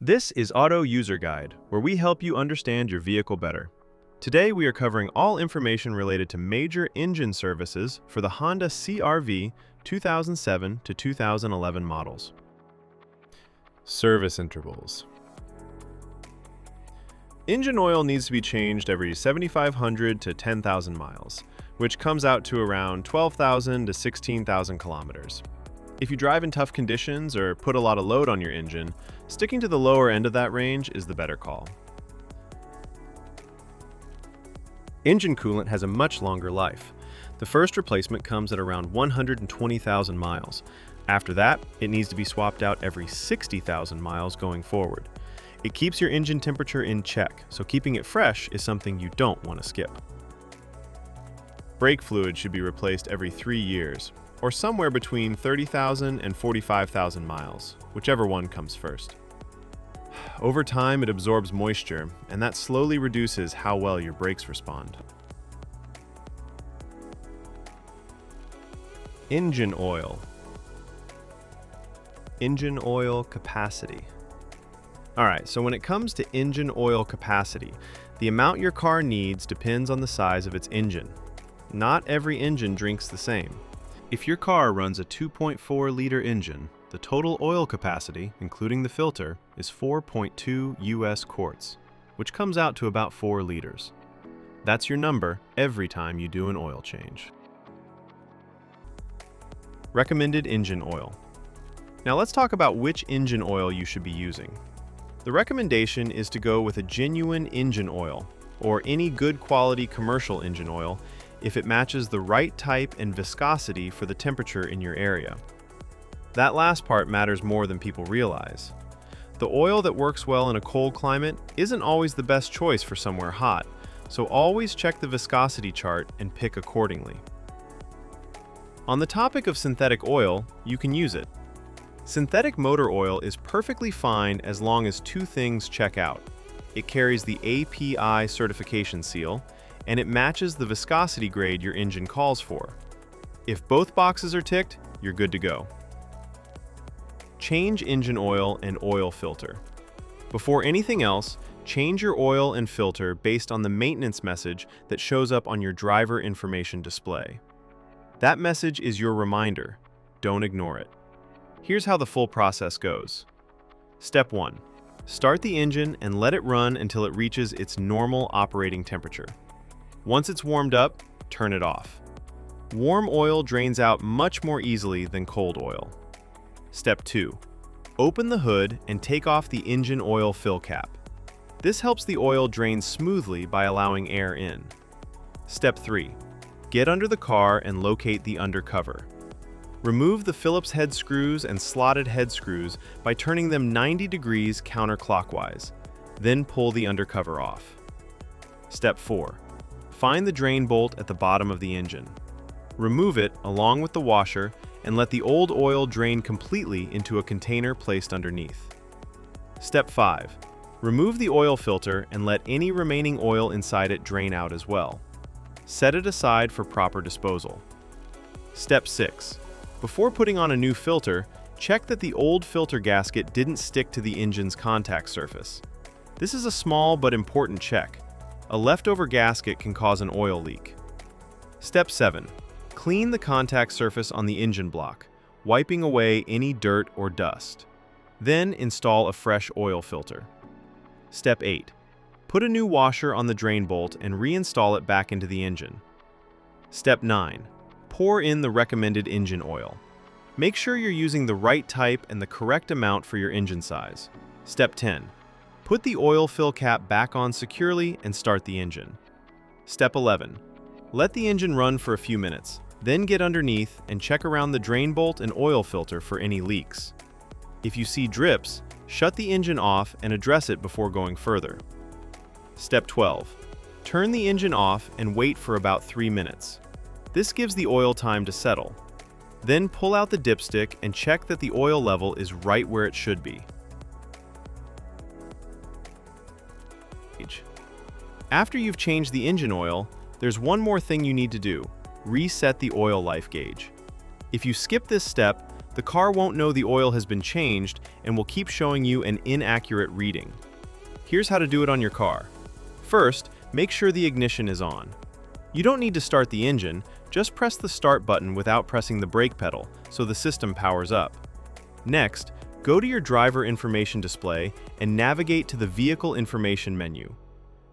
This is Auto User Guide, where we help you understand your vehicle better. Today we are covering all information related to major engine services for the Honda CR-V 2007 to 2011 models. Service intervals. Engine oil needs to be changed every 7,500 to 10,000 miles, which comes out to around 12,000 to 16,000 kilometers. If you drive in tough conditions or put a lot of load on your engine, sticking to the lower end of that range is the better call. Engine coolant has a much longer life. The first replacement comes at around 120,000 miles. After that, it needs to be swapped out every 60,000 miles going forward. It keeps your engine temperature in check, so keeping it fresh is something you don't want to skip. Brake fluid should be replaced every 3 years, or somewhere between 30,000 and 45,000 miles, whichever one comes first. Over time, it absorbs moisture, and that slowly reduces how well your brakes respond. Engine oil. Engine oil capacity. Alright, so when it comes to engine oil capacity, the amount your car needs depends on the size of its engine. Not every engine drinks the same. If your car runs a 2.4-liter engine, the total oil capacity, including the filter, is 4.2 US quarts, which comes out to about 4 liters. That's your number every time you do an oil change. Recommended engine oil. Now let's talk about which engine oil you should be using. The recommendation is to go with a genuine engine oil, or any good quality commercial engine oil, if it matches the right type and viscosity for the temperature in your area. That last part matters more than people realize. The oil that works well in a cold climate isn't always the best choice for somewhere hot, so always check the viscosity chart and pick accordingly. On the topic of synthetic oil, you can use it. Synthetic motor oil is perfectly fine as long as two things check out. It carries the API certification seal, and it matches the viscosity grade your engine calls for. If both boxes are ticked, you're good to go. Change engine oil and oil filter. Before anything else, change your oil and filter based on the maintenance message that shows up on your driver information display. That message is your reminder. Don't ignore it. Here's how the full process goes. Step 1. Start the engine and let it run until it reaches its normal operating temperature. Once it's warmed up, turn it off. Warm oil drains out much more easily than cold oil. Step 2. Open the hood and take off the engine oil fill cap. This helps the oil drain smoothly by allowing air in. Step 3. Get under the car and locate the undercover. Remove the Phillips head screws and slotted head screws by turning them 90 degrees counterclockwise. Then pull the undercover off. Step 4. Find the drain bolt at the bottom of the engine. Remove it along with the washer and let the old oil drain completely into a container placed underneath. Step 5. Remove the oil filter and let any remaining oil inside it drain out as well. Set it aside for proper disposal. Step 6. Before putting on a new filter, check that the old filter gasket didn't stick to the engine's contact surface. This is a small but important check. A leftover gasket can cause an oil leak. Step 7. Clean the contact surface on the engine block, wiping away any dirt or dust. Then install a fresh oil filter. Step 8. Put a new washer on the drain bolt and reinstall it back into the engine. Step 9. Pour in the recommended engine oil. Make sure you're using the right type and the correct amount for your engine size. Step 10. Put the oil fill cap back on securely and start the engine. Step 11. Let the engine run for a few minutes, then get underneath and check around the drain bolt and oil filter for any leaks. If you see drips, shut the engine off and address it before going further. Step 12. Turn the engine off and wait for about 3 minutes. This gives the oil time to settle. Then pull out the dipstick and check that the oil level is right where it should be. After you've changed the engine oil, there's one more thing you need to do: reset the oil life gauge. If you skip this step, the car won't know the oil has been changed and will keep showing you an inaccurate reading. Here's how to do it on your car. First, make sure the ignition is on. You don't need to start the engine, just press the start button without pressing the brake pedal so the system powers up. Next, go to your driver information display and navigate to the Vehicle Information menu.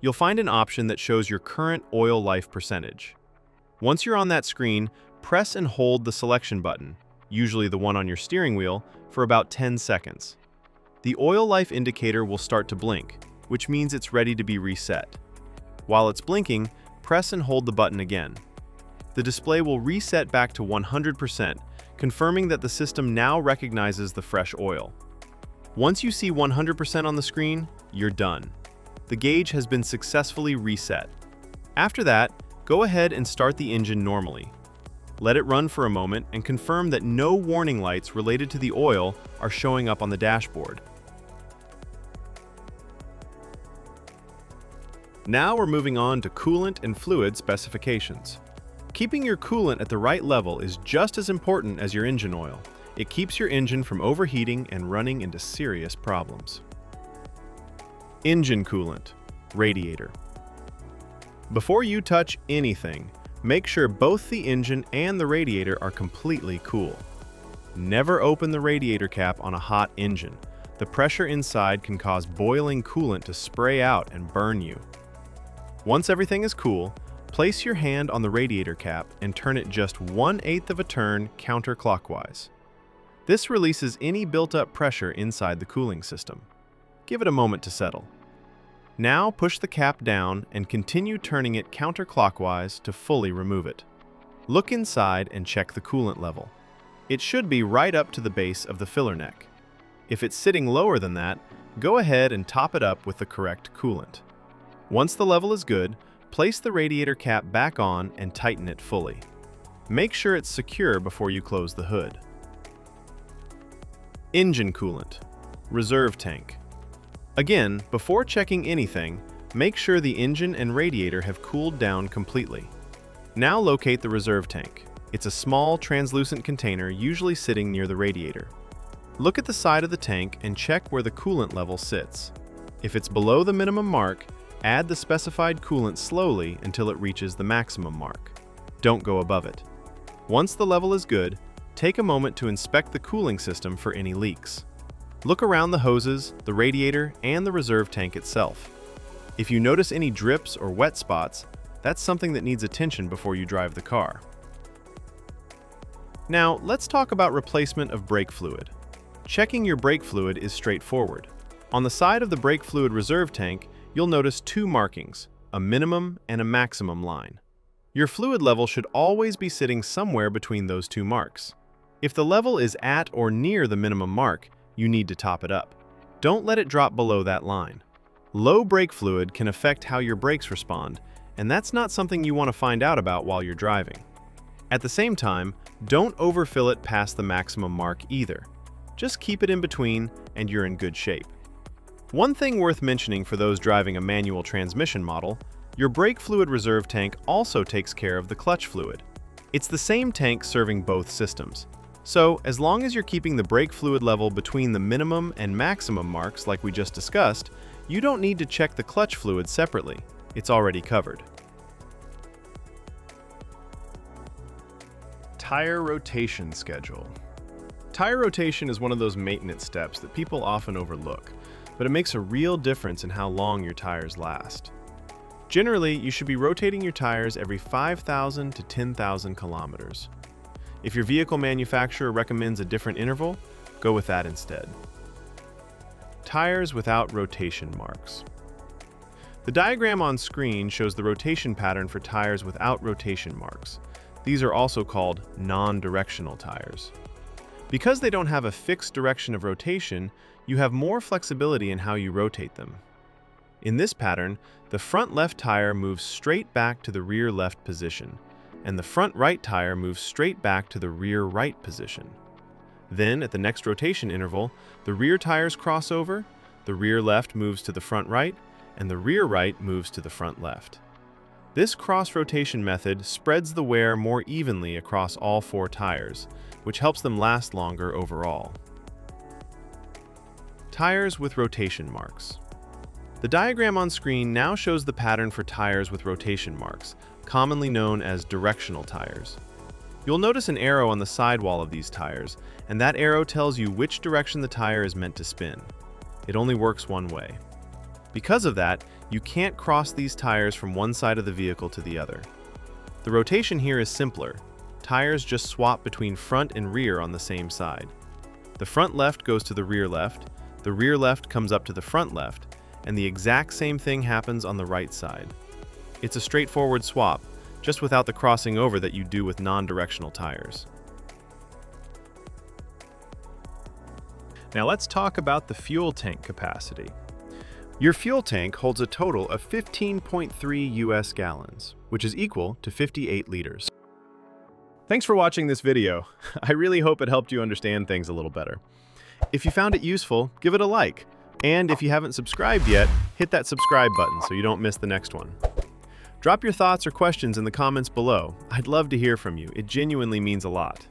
You'll find an option that shows your current oil life percentage. Once you're on that screen, press and hold the selection button, usually the one on your steering wheel, for about 10 seconds. The oil life indicator will start to blink, which means it's ready to be reset. While it's blinking, press and hold the button again. The display will reset back to 100%, confirming that the system now recognizes the fresh oil. Once you see 100% on the screen, you're done. The gauge has been successfully reset. After that, go ahead and start the engine normally. Let it run for a moment and confirm that no warning lights related to the oil are showing up on the dashboard. Now we're moving on to coolant and fluid specifications. Keeping your coolant at the right level is just as important as your engine oil. It keeps your engine from overheating and running into serious problems. Engine coolant, radiator. Before you touch anything, make sure both the engine and the radiator are completely cool. Never open the radiator cap on a hot engine. The pressure inside can cause boiling coolant to spray out and burn you. Once everything is cool, place your hand on the radiator cap and turn it just 1/8 of a turn counterclockwise. This releases any built-up pressure inside the cooling system. Give it a moment to settle. Now push the cap down and continue turning it counterclockwise to fully remove it. Look inside and check the coolant level. It should be right up to the base of the filler neck. If it's sitting lower than that, go ahead and top it up with the correct coolant. Once the level is good, place the radiator cap back on and tighten it fully. Make sure it's secure before you close the hood. Engine coolant, reserve tank. Again, before checking anything, make sure the engine and radiator have cooled down completely. Now locate the reserve tank. It's a small, translucent container usually sitting near the radiator. Look at the side of the tank and check where the coolant level sits. If it's below the minimum mark, add the specified coolant slowly until it reaches the maximum mark. Don't go above it. Once the level is good, take a moment to inspect the cooling system for any leaks. Look around the hoses, the radiator, and the reserve tank itself. If you notice any drips or wet spots, that's something that needs attention before you drive the car. Now, let's talk about replacement of brake fluid. Checking your brake fluid is straightforward. On the side of the brake fluid reserve tank, you'll notice two markings, a minimum and a maximum line. Your fluid level should always be sitting somewhere between those two marks. If the level is at or near the minimum mark, you need to top it up. Don't let it drop below that line. Low brake fluid can affect how your brakes respond, and that's not something you want to find out about while you're driving. At the same time, don't overfill it past the maximum mark either. Just keep it in between and you're in good shape. One thing worth mentioning for those driving a manual transmission model, your brake fluid reserve tank also takes care of the clutch fluid. It's the same tank serving both systems. So, as long as you're keeping the brake fluid level between the minimum and maximum marks like we just discussed, you don't need to check the clutch fluid separately. It's already covered. Tire rotation schedule. Tire rotation is one of those maintenance steps that people often overlook, but it makes a real difference in how long your tires last. Generally, you should be rotating your tires every 5,000 to 10,000 kilometers. If your vehicle manufacturer recommends a different interval, go with that instead. Tires without rotation marks. The diagram on screen shows the rotation pattern for tires without rotation marks. These are also called non-directional tires. Because they don't have a fixed direction of rotation, you have more flexibility in how you rotate them. In this pattern, the front left tire moves straight back to the rear left position, and the front right tire moves straight back to the rear right position. Then, at the next rotation interval, the rear tires cross over, the rear left moves to the front right, and the rear right moves to the front left. This cross-rotation method spreads the wear more evenly across all 4 tires, which helps them last longer overall. Tires with rotation marks. The diagram on screen now shows the pattern for tires with rotation marks, commonly known as directional tires. You'll notice an arrow on the sidewall of these tires, and that arrow tells you which direction the tire is meant to spin. It only works one way. Because of that, you can't cross these tires from one side of the vehicle to the other. The rotation here is simpler. Tires just swap between front and rear on the same side. The front left goes to the rear left comes up to the front left, and the exact same thing happens on the right side. It's a straightforward swap, just without the crossing over that you do with non-directional tires. Now let's talk about the fuel tank capacity. Your fuel tank holds a total of 15.3 US gallons, which is equal to 58 liters. Thanks for watching this video. I really hope it helped you understand things a little better. If you found it useful, give it a like. And if you haven't subscribed yet, hit that subscribe button so you don't miss the next one. Drop your thoughts or questions in the comments below. I'd love to hear from you. It genuinely means a lot.